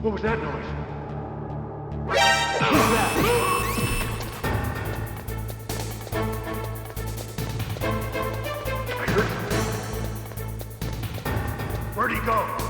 What was that noise? I heard. Where'd he go?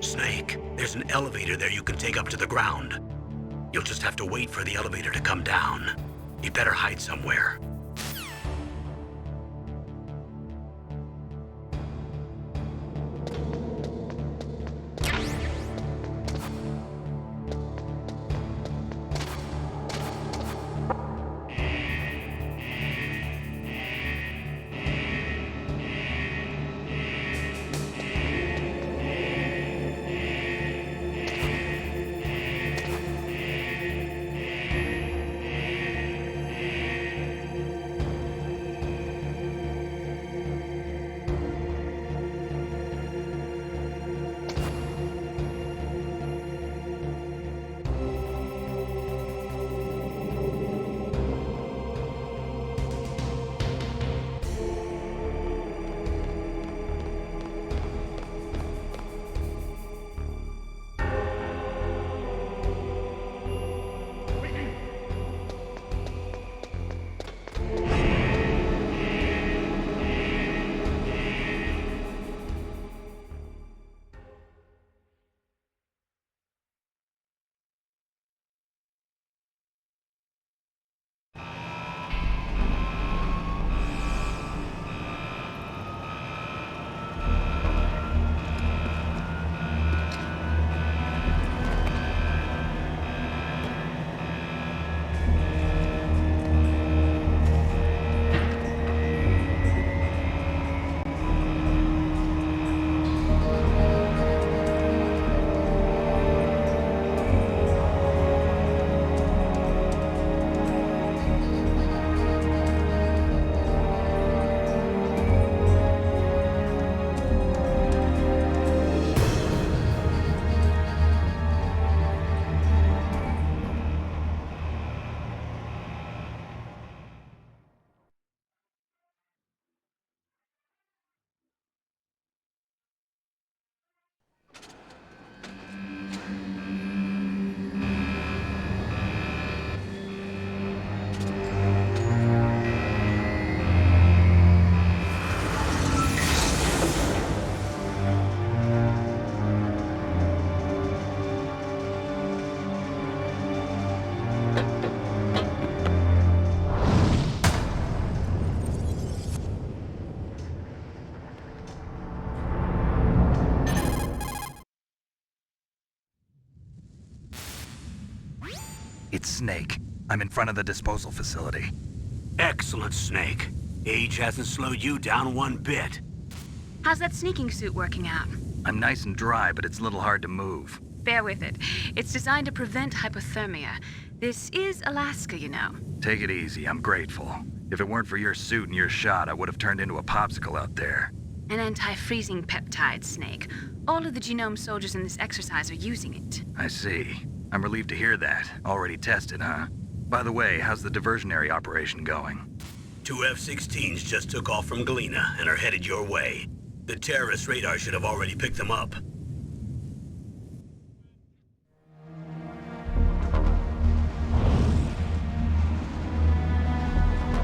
Snake, there's an elevator there you can take up to the ground. You'll just have to wait for the elevator to come down. You better hide somewhere. It's Snake. I'm in front of the disposal facility. Excellent, Snake. Age hasn't slowed you down one bit. How's that sneaking suit working out? I'm nice and dry, but it's a little hard to move. Bear with it. It's designed to prevent hypothermia. This is Alaska, you know. Take it easy, I'm grateful. If it weren't for your suit and your shot, I would have turned into a popsicle out there. An anti-freezing peptide, Snake. All of the genome soldiers in this exercise are using it. I see. I'm relieved to hear that. Already tested, huh? By the way, how's the diversionary operation going? 2 F-16s just took off from Galena and are headed your way. The terrorist radar should have already picked them up.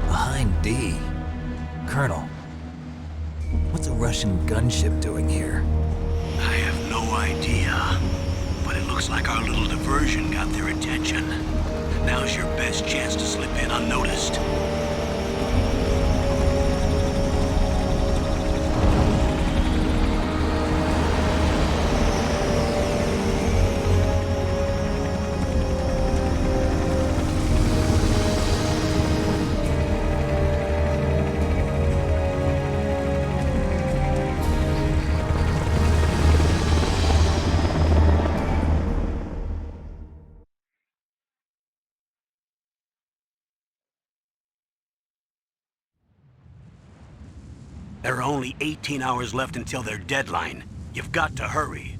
Behind D. Colonel, what's a Russian gunship doing here? I have no idea, but it looks like our little diversion got their attention. Now's your best chance to slip in unnoticed. There are only 18 hours left until their deadline. You've got to hurry.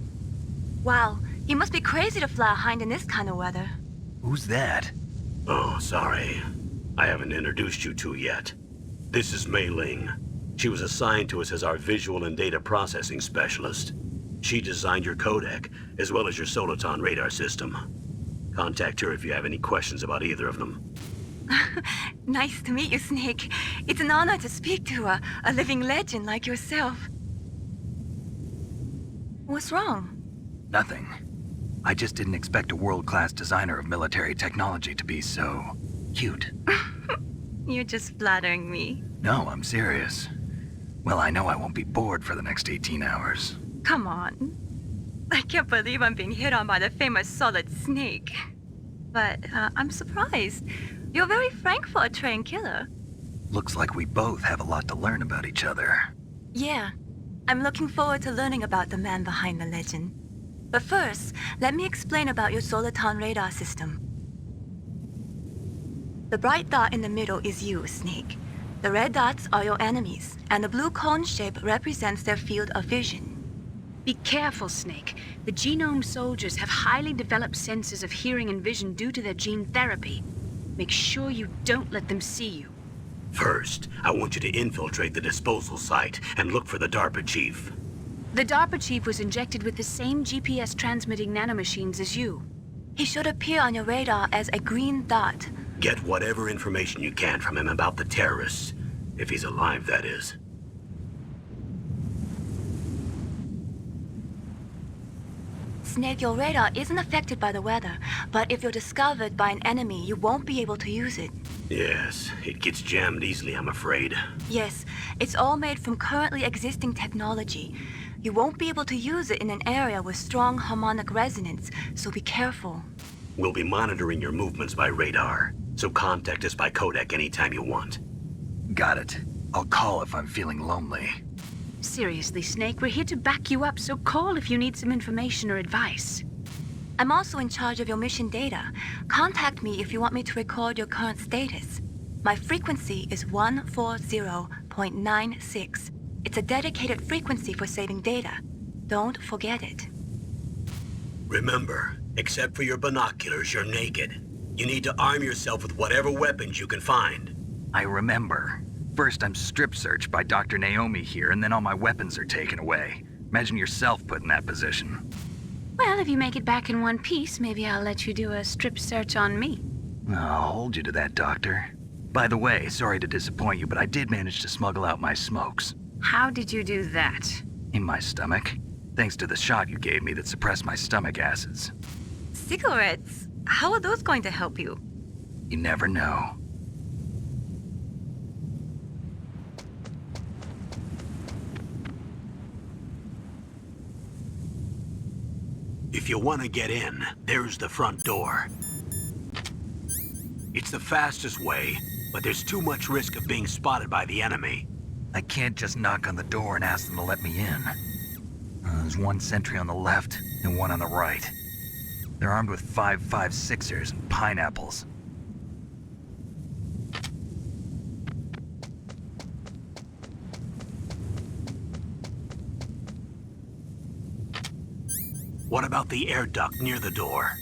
Wow, you must be crazy to fly a hind in this kind of weather. Who's that? Oh, sorry. I haven't introduced you to yet. This is Mei Ling. She was assigned to us as our visual and data processing specialist. She designed your codec, as well as your Soliton radar system. Contact her if you have any questions about either of them. Nice to meet you, Snake. It's an honor to speak to a living legend like yourself. What's wrong? Nothing. I just didn't expect a world-class designer of military technology to be so cute. You're just flattering me. No, I'm serious. Well, I know I won't be bored for the next 18 hours. Come on. I can't believe I'm being hit on by the famous Solid Snake. But I'm surprised. You're very frank for a trained killer. Looks like we both have a lot to learn about each other. Yeah. I'm looking forward to learning about the man behind the legend. But first, let me explain about your Soliton radar system. The bright dot in the middle is you, Snake. The red dots are your enemies, and the blue cone shape represents their field of vision. Be careful, Snake. The genome soldiers have highly developed senses of hearing and vision due to their gene therapy. Make sure you don't let them see you. First, I want you to infiltrate the disposal site and look for the DARPA chief. The DARPA chief was injected with the same GPS transmitting nanomachines as you. He should appear on your radar as a green dot. Get whatever information you can from him about the terrorists. If he's alive, that is. Snake, your radar isn't affected by the weather, but if you're discovered by an enemy, you won't be able to use it. Yes, it gets jammed easily, I'm afraid. Yes, it's all made from currently existing technology. You won't be able to use it in an area with strong harmonic resonance, so be careful. We'll be monitoring your movements by radar, so contact us by codec anytime you want. Got it. I'll call if I'm feeling lonely. Seriously, Snake, we're here to back you up, so call if you need some information or advice. I'm also in charge of your mission data. Contact me if you want me to record your current status. My frequency is 140.96. It's a dedicated frequency for saving data. Don't forget it. Remember, except for your binoculars, you're naked. You need to arm yourself with whatever weapons you can find. I remember. First, I'm strip searched by Dr. Naomi here, and then all my weapons are taken away. Imagine yourself put in that position. Well, if you make it back in one piece, maybe I'll let you do a strip search on me. I'll hold you to that, Doctor. By the way, sorry to disappoint you, but I did manage to smuggle out my smokes. How did you do that? In my stomach. Thanks to the shot you gave me that suppressed my stomach acids. Cigarettes? How are those going to help you? You never know. If you want to get in, there's the front door. It's the fastest way, but there's too much risk of being spotted by the enemy. I can't just knock on the door and ask them to let me in. There's one sentry on the left and one on the right. They're armed with 5.56ers and pineapples. What about the air duct near the door?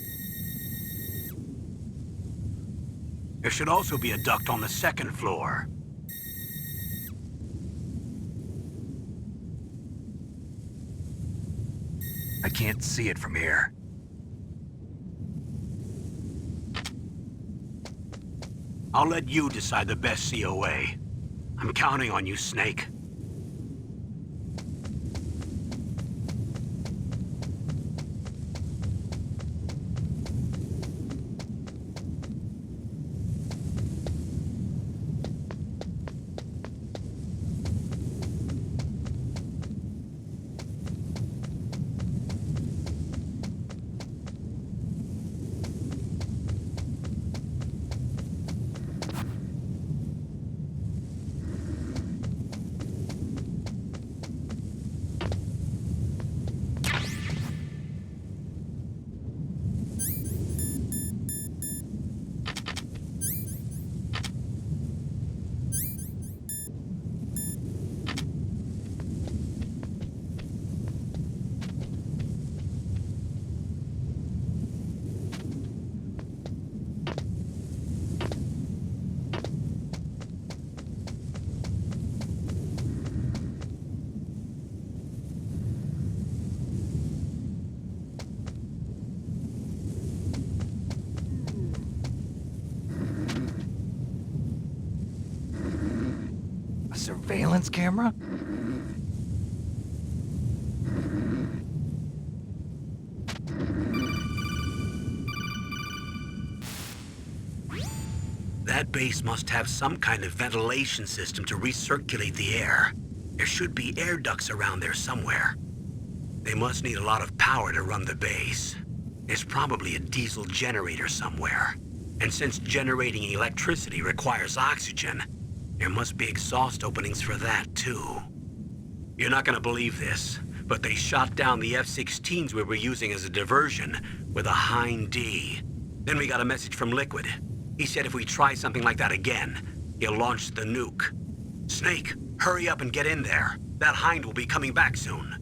There should also be a duct on the second floor. I can't see it from here. I'll let you decide the best COA. I'm counting on you, Snake. Surveillance camera? That base must have some kind of ventilation system to recirculate the air. There should be air ducts around there somewhere. They must need a lot of power to run the base. There's probably a diesel generator somewhere. And since generating electricity requires oxygen, there must be exhaust openings for that, too. You're not gonna believe this, but they shot down the F-16s we were using as a diversion with a Hind D. Then we got a message from Liquid. He said if we try something like that again, he'll launch the nuke. Snake, hurry up and get in there. That Hind will be coming back soon.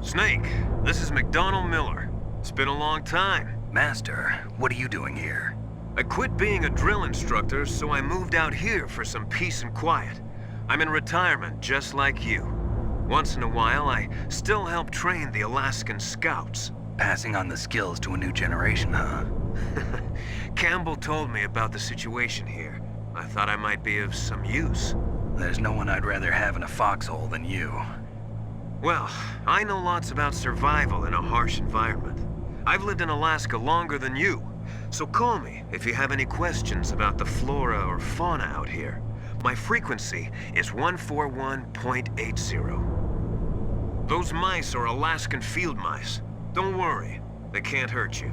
Snake, this is McDonald Miller. It's been a long time. Master, what are you doing here? I quit being a drill instructor, so I moved out here for some peace and quiet. I'm in retirement, just like you. Once in a while, I still help train the Alaskan Scouts. Passing on the skills to a new generation, huh? Campbell told me about the situation here. I thought I might be of some use. There's no one I'd rather have in a foxhole than you. Well, I know lots about survival in a harsh environment. I've lived in Alaska longer than you, so call me if you have any questions about the flora or fauna out here. My frequency is 141.80. Those mice are Alaskan field mice. Don't worry, they can't hurt you.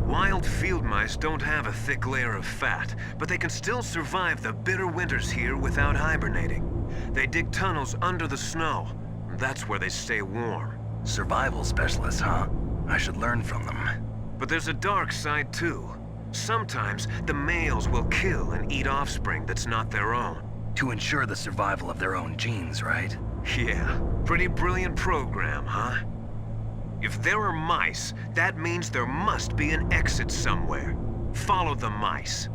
Wild field mice don't have a thick layer of fat, but they can still survive the bitter winters here without hibernating. They dig tunnels under the snow. That's where they stay warm. Survival specialists, huh? I should learn from them. But there's a dark side too. Sometimes the males will kill and eat offspring that's not their own. To ensure the survival of their own genes, right? Yeah, pretty brilliant program, huh? If there are mice, that means there must be an exit somewhere. Follow the mice.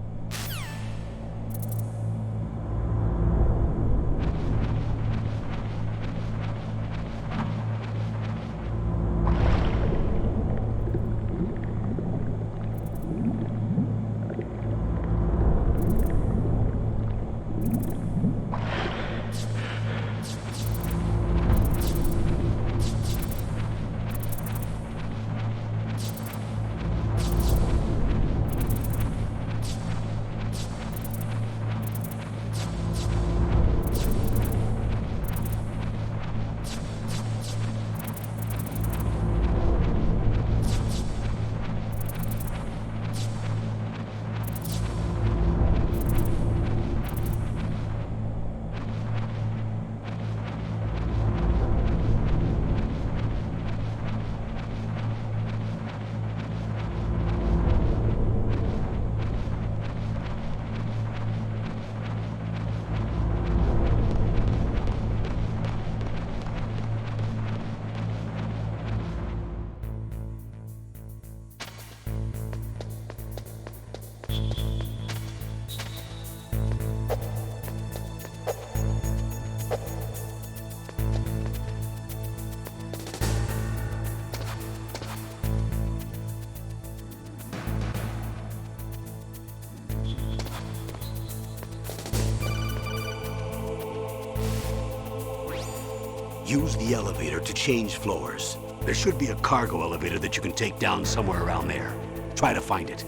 Use the elevator to change floors. There should be a cargo elevator that you can take down somewhere around there. Try to find it.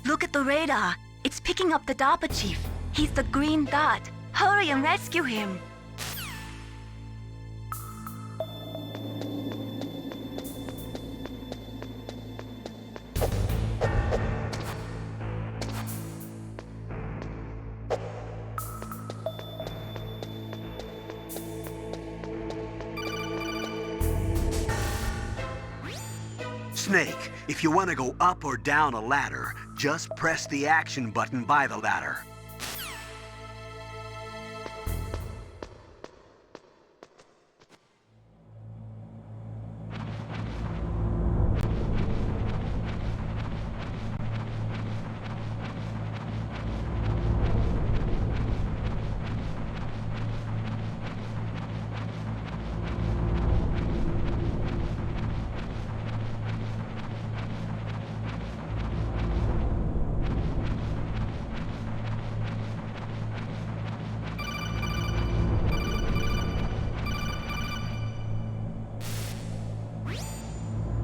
Look at the radar. It's picking up the DARPA chief. He's the green dot. Hurry and rescue him. Snake, if you want to go up or down a ladder, just press the action button by the ladder.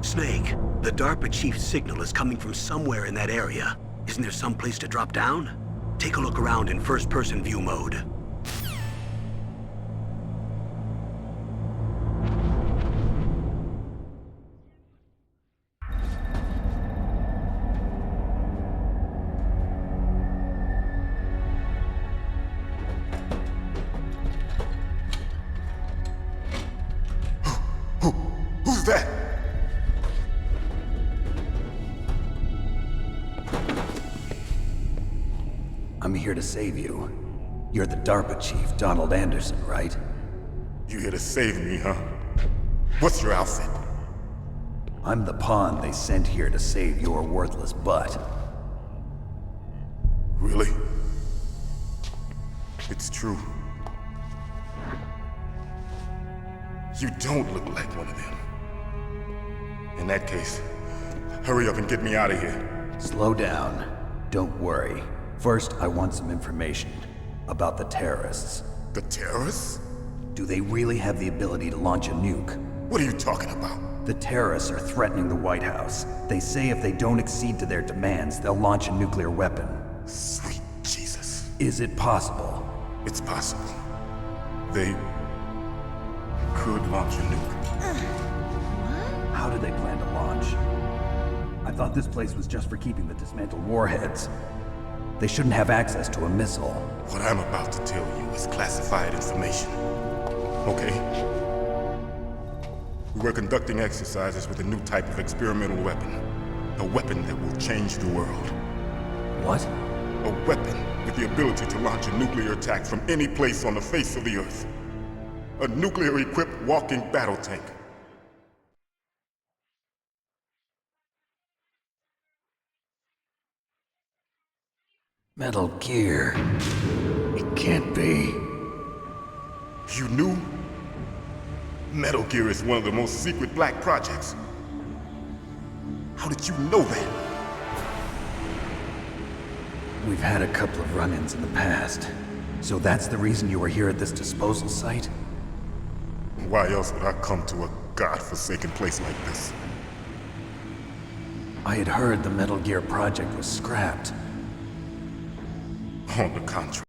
Snake, the DARPA chief's signal is coming from somewhere in that area. Isn't there some place to drop down? Take a look around in first-person view mode. Who's that? I'm here to save you. You're the DARPA chief, Donald Anderson, right? You here to save me, huh? What's your outfit? I'm the pawn they sent here to save your worthless butt. Really? It's true. You don't look like one of them. In that case, hurry up and get me out of here. Slow down. Don't worry. First, I want some information about the terrorists. The terrorists? Do they really have the ability to launch a nuke? What are you talking about? The terrorists are threatening the White House. They say if they don't accede to their demands, they'll launch a nuclear weapon. Sweet Jesus. Is it possible? It's possible. They could launch a nuke. How do they plan to launch? I thought this place was just for keeping the dismantled warheads. They shouldn't have access to a missile. What I'm about to tell you is classified information. Okay? We were conducting exercises with a new type of experimental weapon. A weapon that will change the world. What? A weapon with the ability to launch a nuclear attack from any place on the face of the Earth. A nuclear-equipped walking battle tank. Metal Gear. It can't be. You knew? Metal Gear is one of the most secret black projects. How did you know that? We've had a couple of run-ins in the past. So that's the reason you were here at this disposal site? Why else would I come to a godforsaken place like this? I had heard the Metal Gear project was scrapped. On the contrary.